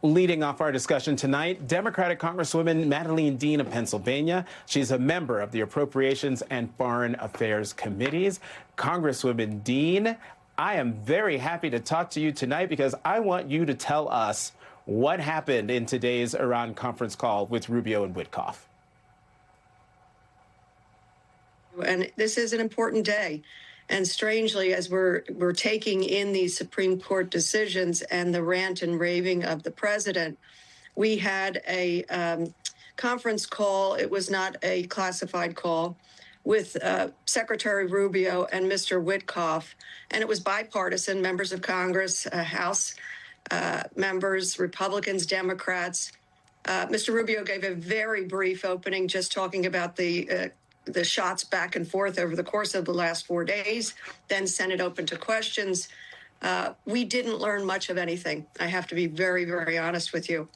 Leading off our discussion tonight, Democratic Congresswoman Madeleine Dean of Pennsylvania. She's a member of the Appropriations and Foreign Affairs Committees. Congresswoman Dean, I am very happy to talk to you tonight because I want you to tell us what happened in today's Iran conference call with Rubio and Witkoff. And this is an important day. And strangely, as we're taking in these Supreme Court decisions and the rant and raving of the president, we had a conference call. It was not a classified call with Secretary Rubio and Mr. Witkoff, and it was bipartisan, members of Congress, House members, Republicans, Democrats. Mr. Rubio gave a very brief opening, just talking about the shots back and forth over the course of the last 4 days, then sent it open to questions. We didn't learn much of anything. I have to be very, very honest with you.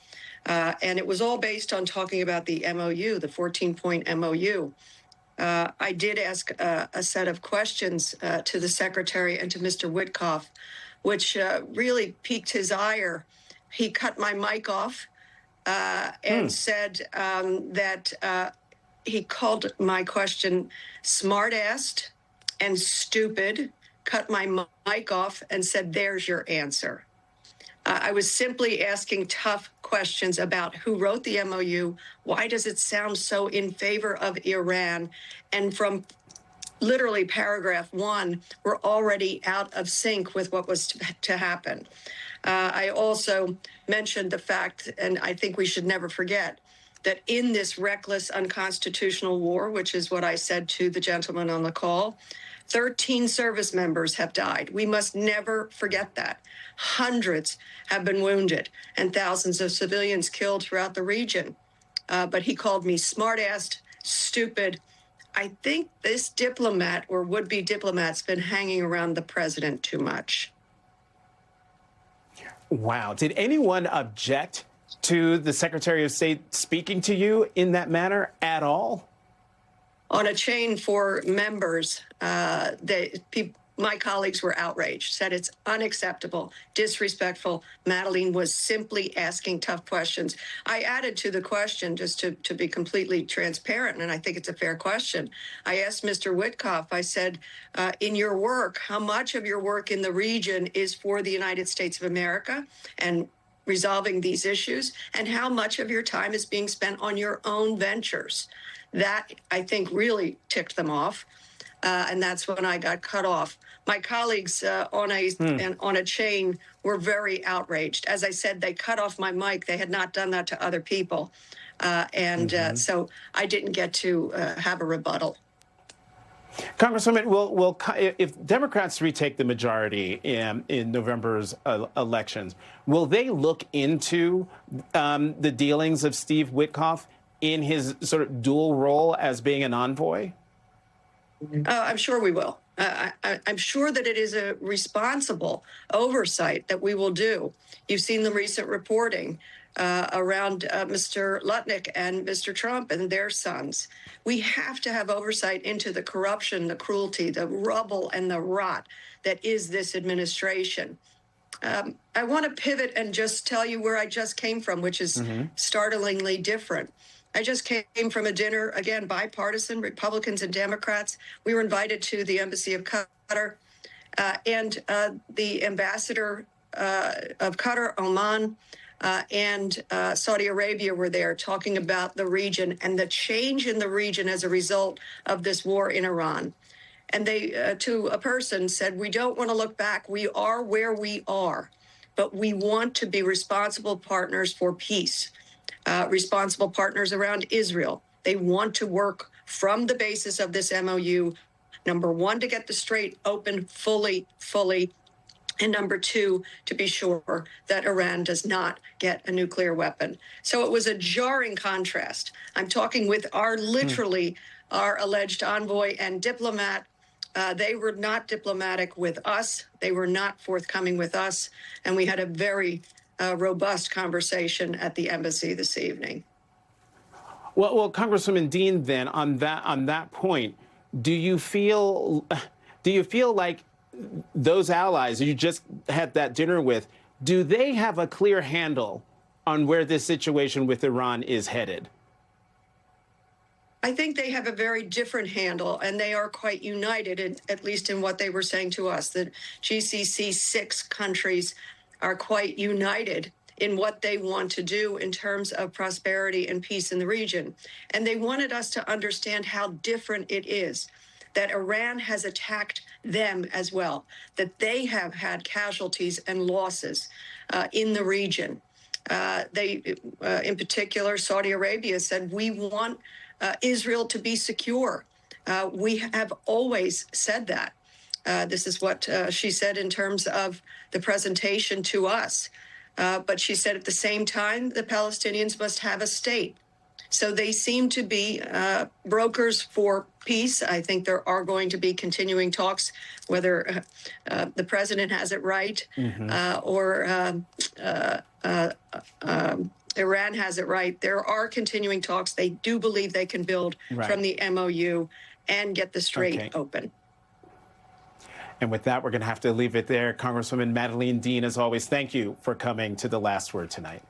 And it was all based on talking about the MOU, the 14-point MOU. I did ask a set of questions to the secretary and to Mr. Witkoff, which really piqued his ire. He cut my mic off and said that he called my question smart-assed and stupid, cut my mic off, and said, "There's your answer." I was simply asking tough questions about who wrote the MOU, why does it sound so in favor of Iran, and from literally paragraph 1, we're already out of sync with what was to happen. I also mentioned the fact, and I think we should never forget, that in this reckless, unconstitutional war, which is what I said to the gentleman on the call, 13 service members have died. We must never forget that. Hundreds have been wounded and thousands of civilians killed throughout the region. But he called me smart-assed, stupid. I think this diplomat or would-be diplomat's been hanging around the president too much. Wow. Did anyone object to the Secretary of State speaking to you in that manner at all? On a chain for members, my colleagues were outraged, said it's unacceptable, disrespectful. Madeleine was simply asking tough questions. I added to the question, just to be completely transparent, and I think it's a fair question. I asked Mr. Witkoff, I said, in your work, how much of your work in the region is for the United States of America and resolving these issues, and how much of your time is being spent on your own ventures? That, I think, really ticked them off, and that's when I got cut off. My colleagues on a chain were very outraged. As I said, they cut off my mic. They had not done that to other people, so I didn't get to have a rebuttal. Congresswoman, if Democrats retake the majority in November's elections, will they look into the dealings of Steve Witkoff in his sort of dual role as being an envoy? I'm sure we will. I'm sure that it is a responsible oversight that we will do. You've seen the recent reporting around Mr. Lutnick and Mr. Trump and their sons. We have to have oversight into the corruption, the cruelty, the rubble, and the rot that is this administration. I want to pivot and just tell you where I just came from, which is startlingly different. I just came from a dinner, again, bipartisan, Republicans and Democrats. We were invited to the Embassy of Qatar, and the ambassador of Qatar, Oman, and Saudi Arabia were there talking about the region and the change in the region as a result of this war in Iran. And they, to a person, said, "We don't want to look back. We are where we are, but we want to be responsible partners for peace, responsible partners around Israel. They want to work from the basis of this MOU, number one, to get the Strait open fully, and number two, to be sure that Iran does not get a nuclear weapon." So it was a jarring contrast. I'm talking with literally our alleged envoy and diplomat. They were not diplomatic with us. They were not forthcoming with us. And we had a very robust conversation at the embassy this evening. Well, Congresswoman Dean, then on that point, do you feel like those allies you just had that dinner with, do they have a clear handle on where this situation with Iran is headed? I think they have a very different handle, and they are quite united, at least in what they were saying to us. The GCC 6 countries are quite united in what they want to do in terms of prosperity and peace in the region. And they wanted us to understand how different it is, that Iran has attacked them as well, that they have had casualties and losses in the region. In particular, Saudi Arabia said, we want Israel to be secure. We have always said that. This is what she said in terms of the presentation to us. But she said at the same time, the Palestinians must have a state. So they seem to be brokers for peace. I think there are going to be continuing talks, whether the president has it right or Iran has it right. There are continuing talks. They do believe they can build from the MOU and get the strait open. And with that, we're going to have to leave it there. Congresswoman Madeleine Dean, as always, thank you for coming to The Last Word tonight.